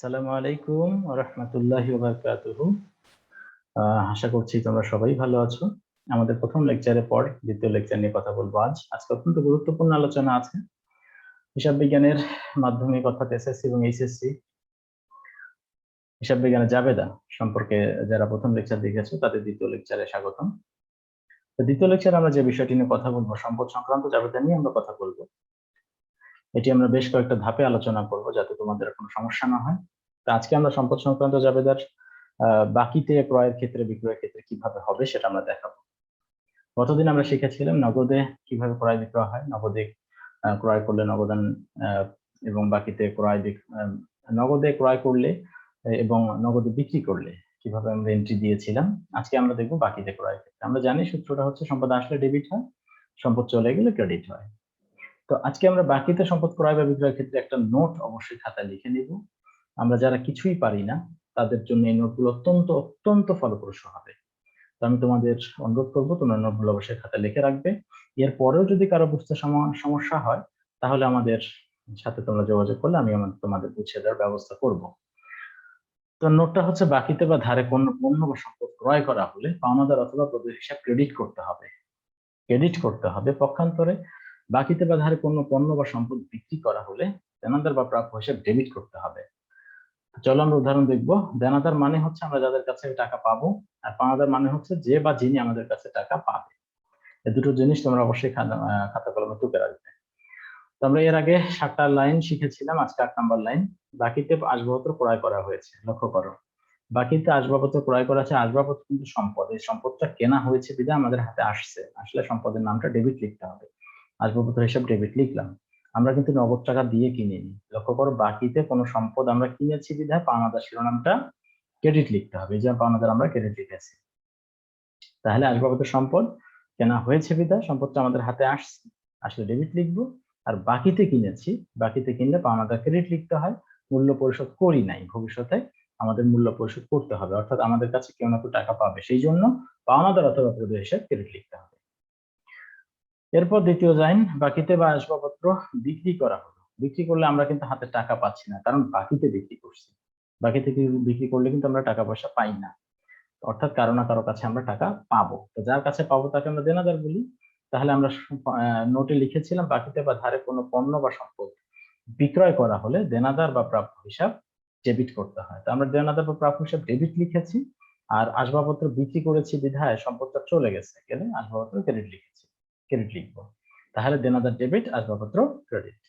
আসসালামু আলাইকুম ওয়া রাহমাতুল্লাহি ওয়া বারাকাতুহু। আশা করছি তোমরা সবাই ভালো আছো। আমাদের প্রথম লেকচারের পর দ্বিতীয় লেকচার নিয়ে কথা বলবো আজ। আজকে অত্যন্ত গুরুত্বপূর্ণ আলোচনা আছে। হিসাব বিজ্ঞানের মাধ্যমিক অর্থাৎ এসএসসি এবং এইচএসসি হিসাব বিজ্ঞানের জাবেদা সম্পর্কে যারা প্রথম লেকচার দেখেছো তাদের দ্বিতীয় লেকচারে স্বাগতম। তো দ্বিতীয় লেকচারে আমরা যে বিষয়টি নিয়ে কথা বলবো সম্পদ সংক্রান্ত জাবেদা নিয়ে আমরা কথা বলবো। এটি আমরা বেশ কয়েকটা ধাপে আলোচনা করব যাতে তোমাদের কোনো সমস্যা না হয়। তো আজকে আমরা সম্পদ সংক্রান্ত জাবেদার বাকিতে ক্রয়ের ক্ষেত্রে বিক্রয়ের ক্ষেত্রে কিভাবে হবে সেটা আমরা দেখাবো। গতদিন আমরা শিখেছিলাম নগদে কিভাবে ক্রয় বিক্রয় হয়, নগদে ক্রয় করলে নগদান এবং বাকিতে নগদে ক্রয় করলে এবং নগদে বিক্রি করলে কিভাবে আমরা এন্ট্রি দিয়েছিলাম। আজকে আমরা দেখবো বাকিতে ক্রয় ক্ষেত্রে। আমরা জানি সূত্রটা হচ্ছে সম্পদ আসলে ডেবিট হয়, সম্পদ চলে গেলে ক্রেডিট হয়। তো আজকে আমরা বাকিতে সম্পদ ক্রয় বা বিক্রয়ের ক্ষেত্রে একটা নোট অবশ্যই খাতায় লিখে নিব। আমরা যারা কিছুই পারি না তাদের জন্য এই নোটগুলো অত্যন্ত অত্যন্ত ফলপ্রসূ হবে। তো আমি তোমাদের অনুরোধ করবো তোমরা নোটগুলো অবশ্যই খাতায় লিখে রাখবে। এরপরেও যদি কারো বুঝতে সমস্যা হয় তাহলে আমাদের সাথে তোমরা যোগাযোগ করলে আমি তোমাদের বুঝিয়ে দেওয়ার ব্যবস্থা করব। তো নোটটা হচ্ছে বাকিতে বা ধারে কোনো পণ্য বা সম্পদ ক্রয় করা হলে পাওনাদার অথবা প্রদেয় হিসাব ক্রেডিট করতে হবে। ক্রেডিট করতে হবে। পক্ষান্তরে বাকিতে বা ধারে কোনো পণ্য বা সম্পদ বিক্রি করা হলে দেনাদার বা প্রাপ্য হিসাব ডেবিট করতে হবে। চলো আমরা উদাহরণ দেখবো। দেনাদার মানে হচ্ছে আমরা যাদের কাছে টাকা পাবো, আর পাওনাদার মানে হচ্ছে যে বা যিনি আমাদের কাছে টাকা পাবে। এই দুটো জিনিস তোমরা অবশ্যই খাতা কলমে টুকে রাখবে। তো আমরা এর আগে 7টা লাইন শিখেছিলাম, আজকে 8 নাম্বার লাইন। বাকিতে আসবাবপত্র ক্রয় করা হয়েছে, লক্ষ্য করো। বাকিতে আসবাবপত্র ক্রয় করা আছে, আসবাবপত্র কিন্তু সম্পদ, এই সম্পদটা কেনা হয়েছে বিধায় আমাদের হাতে আসছে, আসলে সম্পদের নামটা ডেবিট লিখতে হবে। আসবাবপত্র হিসাব ডেবিট লিখলাম। আমরা কিন্তু নগদ টাকা দিয়ে কিনিনি, লক্ষ্য করো। বাকিতে কোনো সম্পদ আমরা কিনেছি বিধায় পাওনাদার শিরোনামটা ক্রেডিট লিখতে হবে, এই যে পাওনাদার আমরা ক্রেডিট লিখেছি। তাহলে আসবাবপত্র সম্পদ কেনা হয়েছে বিধায় সম্পদটা আমাদের হাতে আসছে, আসলে ডেবিট লিখবো। আর বাকিতে কিনেছি, বাকিতে কিনলে পাওনাদার ক্রেডিট লিখতে হয়। মূল্য পরিশোধ করি নাই, ভবিষ্যতে আমাদের মূল্য পরিশোধ করতে হবে, অর্থাৎ আমাদের কাছে কেউ না কেউ টাকা পাবে, সেই জন্য পাওনাদার অথবা প্রদেয় হিসাব ক্রেডিট লিখতে হবে। এরপর দ্বিতীয় লাইন, বাকিতে বা আসবাবপত্র বিক্রি করা হলো। বিক্রি করলে আমরা কিন্তু হাতে টাকা পাচ্ছি না, কারণ বাকিতে বিক্রি করছি। বাকিতে বিক্রি করলে কিন্তু আমরা টাকা পয়সা পাই না, অর্থাৎ কারো না কারো কাছে আমরা টাকা পাবো। তো যার কাছে পাবো তাকে আমরা দেনাদার বলি। তাহলে আমরা নোটে লিখেছিলাম বাকিতে বা ধারে কোনো পণ্য বা সম্পদ বিক্রয় করা হলে দেনাদার বা প্রাপ্য হিসাব ডেবিট করতে হয়। তো আমরা দেনাদার বা প্রাপ্য হিসাব ডেবিট লিখেছি, আর আসবাবপত্র বিক্রি করেছি বিধায় সম্পদটা চলে গেছে, গেলে আসবাবপত্র ক্রেডিট লিখেছি, ক্রেডিট লিখবো। তাহলে দেনাদার ডেবিট, আসবাবপত্র ক্রেডিট।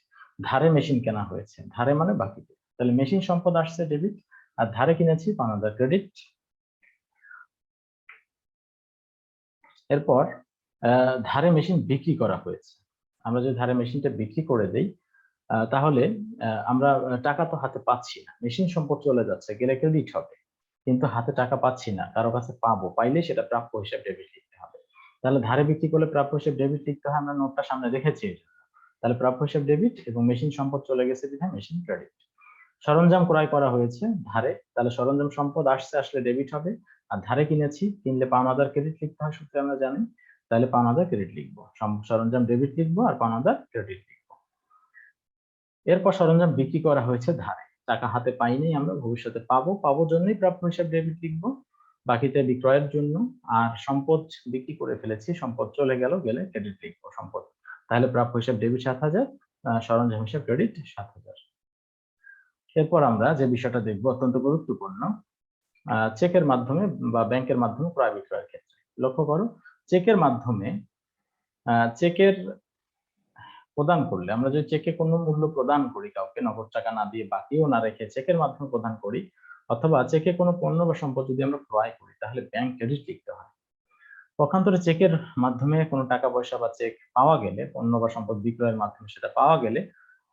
ধারে মেশিন কেনা হয়েছে, ধারে মানে বাকিতে, তাহলে মেশিন সম্পদ আসছে ডেবিট, আর ধারে কিনেছি পাওনাদার ক্রেডিট। এরপর ধারে মেশিন বিক্রি করা হয়েছে। আমরা যদি ধারে মেশিনটা বিক্রি করে দেই তাহলে আমরা টাকা তো হাতে পাচ্ছি না, মেশিন সম্পদ চলে যাচ্ছে, গেলে ক্রেডিট হবে, কিন্তু হাতে টাকা পাচ্ছি না, কারো কাছে পাবো, পাইলে সেটা প্রাপ্য হিসাব ডেবিট লিখতে হবে। তাহলে ধারে বিক্রি করলে প্রাপ্য হিসাব ডেবিট লিখতে হয়, আমরা নোটটা সামনে রেখেছি এই জন্য। তাহলে প্রাপ্য হিসাব ডেবিট এবং মেশিন সম্পদ চলে গেছে বিধায় মেশিন ক্রেডিট। সরঞ্জাম ক্রয় করা হয়েছে ধারে, তাহলে সরঞ্জাম সম্পদ আসছে, আসলে ডেবিট হবে। আর ধারে কিনেছি, কিনলে পাওনাদার ক্রেডিট লিখতে হয়, সূত্রে আমরা জানি। তাহলে পাওনাদার ক্রেডিট লিখবো, সরঞ্জাম ডেবিট লিখবো আর পাওনাদার ক্রেডিট লিখবো। এরপর সরঞ্জাম বিক্রি করা হয়েছে ধারে, টাকা হাতে পাইনি, আমরা ভবিষ্যতে পাবো, পাবো জন্যই প্রাপ্য হিসাব ডেবিট লিখবো। বাকিতে বিক্রয়ের জন্য। আর সম্পদ বিক্রি করে ফেলেছি, সম্পদ চলে গেল, গেলে ক্রেডিট লিখবো সম্পদ। তাহলে প্রাপ্য হিসাব ডেবিট 7,000, সরঞ্জাম হিসাব ক্রেডিট 7,000। এরপর আমরা যে বিষয়টা দেখবো অত্যন্ত গুরুত্বপূর্ণ, চেকের মাধ্যমে বা ব্যাংকের মাধ্যমে ক্রয় বিক্রয়ের ক্ষেত্রে। লক্ষ্য করো, চেকের মাধ্যমে চেকের প্রদান করলে, আমরা যদি চেকে কোনো মূল্য প্রদান করি কাউকে, নগদ টাকা না দিয়ে বাকিও না রেখে চেকের মাধ্যমে প্রদান করি, অথবা চেকে কোনো পণ্য বা সম্পদ যদি আমরা ক্রয় করি, তাহলে ব্যাংক ক্রেডিট লিখতে হয়। পক্ষান্তরে চেকের মাধ্যমে কোনো টাকা পয়সা বা চেক পাওয়া গেলে, পণ্য বা সম্পদ বিক্রয়ের মাধ্যমে সেটা পাওয়া গেলে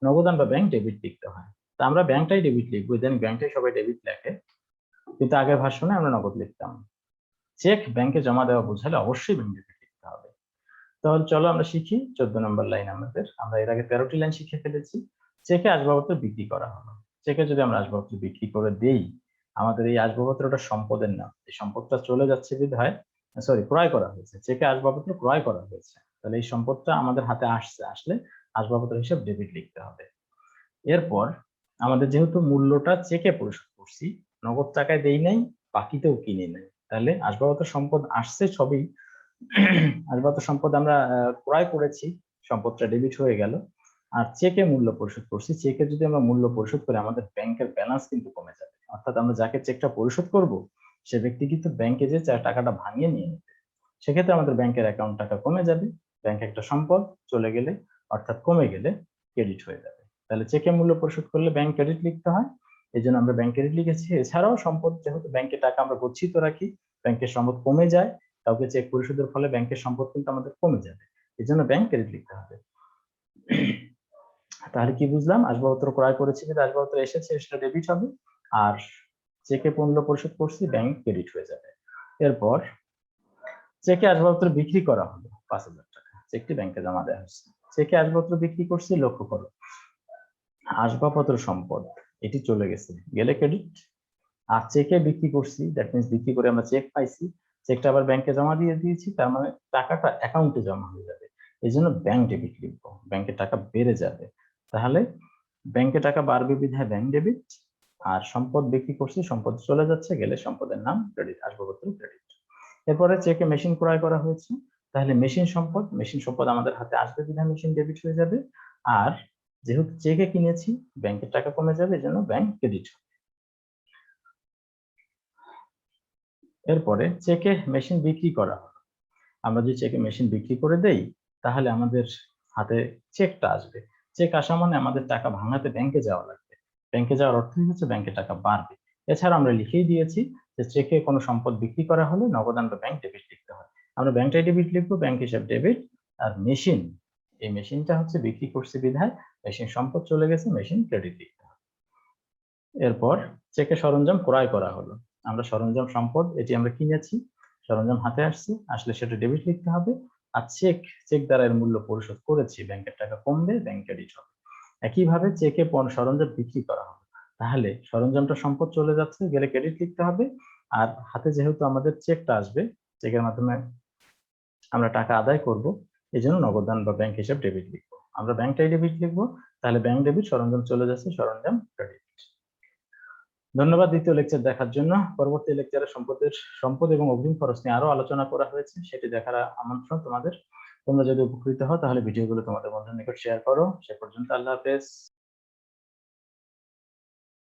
নগদান বা ব্যাংক ডেবিট লিখতে হয়। তা আমরা ব্যাংকটাই ডেবিট লিখবো, দেন ব্যাংকটাই সবাই ডেবিট লেখে, কিন্তু আগের ভার্সনে আমরা নগদ লিখতাম। চেক ব্যাংকে জমা দেওয়া বোঝালে অবশ্যই ব্যাংক ডেবিট লিখতে হবে। তাহলে চলো আমরা শিখি 14 নম্বর লাইন আমাদের। আমরা এর আগে 13টি লাইন শিখে ফেলেছি। চেকে আসবাবপত্র বিক্রি করা হলো। চেকে যদি আমরা আসবাবপত্র বিক্রি করে দেই, আমাদের এই আসবাবপত্রটা সম্পদের নাম, এই সম্পদটা চলে যাচ্ছে বিধায়, ক্রয় করা হয়েছে, চেকে আসবাবপত্র ক্রয় করা হয়েছে, তাহলে এই সম্পদটা আমাদের হাতে আসছে, আসলে আসবাবপত্র হিসেবে ডেবিট লিখতে হবে। এরপর আমাদের যেহেতু মূল্যটা চেকে পরিশোধ করছি, নগদ টাকায় দেই নাই, বাকিতেও কিনে নাই, তাহলে আসবাবপত্র সম্পদ আসছে সবই আসবাবপত্র সম্পদ আমরা ক্রয় করেছি, সম্পদটা ডেবিট হয়ে গেল। আর চেকে মূল্য পরিশোধ করছি, চেকে যদি আমরা মূল্য পরিশোধ করি আমাদের ব্যাংকের ব্যালেন্স কিন্তু কমে যাবে। অর্থাৎ আমরা যাকে চেকটা পরিশোধ করব সে ব্যক্তি কিন্তু ব্যাংকে যে টাকাটা ভাঙিয়ে নিয়ে নেবে, সেক্ষেত্রে আমাদের ব্যাংকের অ্যাকাউন্ট টাকা কমে যাবে। ব্যাংক একটা সম্পদ চলে গেলে অর্থাৎ কমে গেলে ক্রেডিট হয়ে যাবে। তাহলে চেকে মূল্য পরিশোধ করলে ব্যাংক ক্রেডিট লিখতে হয়, এই জন্য আমরা ব্যাংক ক্রেডিট লিখেছি। এছাড়াও সম্পদ যেহেতু ব্যাংকে টাকা আমরা গচ্ছিত রাখি, ব্যাংকের সম্পদ কমে যায়, কাউকে চেক পরিশোধের ফলে ব্যাংকের সম্পদ কিন্তু আমাদের কমে যাবে, এই জন্য ব্যাংক ক্রেডিট লিখতে হবে। তাহলে কি বুঝলাম, আসবাবপত্র ক্রয় করেছি কিন্তু আসবাবপত্র এসেছে, সেটা ডেবিট হবে, আর চেকে মূল্য পরিশোধ করছি ব্যাংক ক্রেডিট হয়ে যাবে। এরপর চেকে আসবাবপত্র বিক্রি করা হলো 5,000 টাকা, চেকটি ব্যাংকে জমা দেওয়া হচ্ছে। চেকে আসবাবপত্র বিক্রি করছি, লক্ষ্য করো আসবাবপত্র সম্পদ এটি চলে গেছে, গেলে ক্রেডিট। আর চেকে বিক্রি করছি, দ্যাট মিনস বিক্রি করে আমরা চেক পাইছি, চেকটা আবার ব্যাংকে জমা দিয়ে দিয়েছি, তার মানে টাকাটা অ্যাকাউন্টে জমা হয়ে যাবে, এই জন্য ব্যাংক ডেবিট লিখবো, ব্যাংকে টাকা বেড়ে যাবে। তাহলে ব্যাংকে টাকা বাড়বে বিধায় ব্যাংক ডেবিট, আর সম্পদ বিক্রি করছি, সম্পদ চলে যাচ্ছে, গেলে সম্পদের নাম ক্রেডিট, আসবাবপত্র ক্রেডিট। এরপরে চেকে মেশিন ক্রয় করা হয়েছে, তাহলে মেশিন সম্পদ, মেশিন সম্পদ আমাদের হাতে আসবে বিধায় মেশিন ডেবিট হয়ে যাবে, আর যেহেতু চেকে কিনেছি ব্যাংকের টাকা কমে যাবে, এই জন্য ব্যাংক ক্রেডিট। এরপরে চেকে মেশিন বিক্রি করা হলো, আমরা যদি চেকে মেশিন বিক্রি করে দেই তাহলে আমাদের হাতে চেকটা আসবে, চেক আসা মানে আমাদের টাকা ভাঙাতে ব্যাংকে যাওয়া লাগবে, ব্যাংকে যাওয়ার অর্থই হচ্ছে ব্যাংকে টাকা বাড়বে। এছাড়া আমরা লিখেই দিয়েছি যে চেকে কোনো সম্পদ বিক্রি করা হলে নগদান বা ব্যাংক ডেবিট লিখতে হয়, আমরা ব্যাংকটাই ডেবিট লিখবো, ব্যাংক হিসাব ডেবিট। আর মেশিন, এই মেশিনটা হচ্ছে বিক্রি করছে বিধায় মেশিন সম্পদ চলে গেছে, মেশিন ক্রেডিট লিখতে হয়। এরপর চেকে সরঞ্জাম ক্রয় করা হলো, আমরা সরঞ্জাম সম্পদ এটি আমরা কিনেছি, সরঞ্জাম হাতে আসছে, আসলে সেটা ডেবিট লিখতে হবে। আর চেক, চেক দ্বারা এর মূল্য পরিশোধ করেছি, ব্যাংকের টাকা কমবে, ব্যাংক ক্রেডিট হবে। একইভাবে চেকে সরঞ্জাম বিক্রি করা হবে, তাহলে সরঞ্জামটা সম্পদ চলে যাচ্ছে, গেলে ক্রেডিট লিখতে হবে। আর হাতে যেহেতু আমাদের চেকটা আসবে, চেকের মাধ্যমে আমরা টাকা আদায় করব, এই জন্য নগদান বা ব্যাংক হিসাব ডেবিট লিখবো, আমরা ব্যাংকটাই ডেবিট লিখবো, তাহলে ব্যাংক ডেবিট, সরঞ্জাম চলে যাচ্ছে, সরঞ্জাম ক্রেডিট। ধন্যবাদ দ্বিতীয় লেকচার দেখার জন্য। পরবর্তী লেকচারে সম্পদ এবং অগ্রিম খরচ নিয়ে আরো আলোচনা করা হয়েছে, সেটি দেখার আমন্ত্রণ তোমাদের। তোমরা যদি উপকৃত হও তাহলে ভিডিওগুলো তোমাদের বন্ধুদের নিকট শেয়ার করো। সে পর্যন্ত আল্লাহ হাফেজ।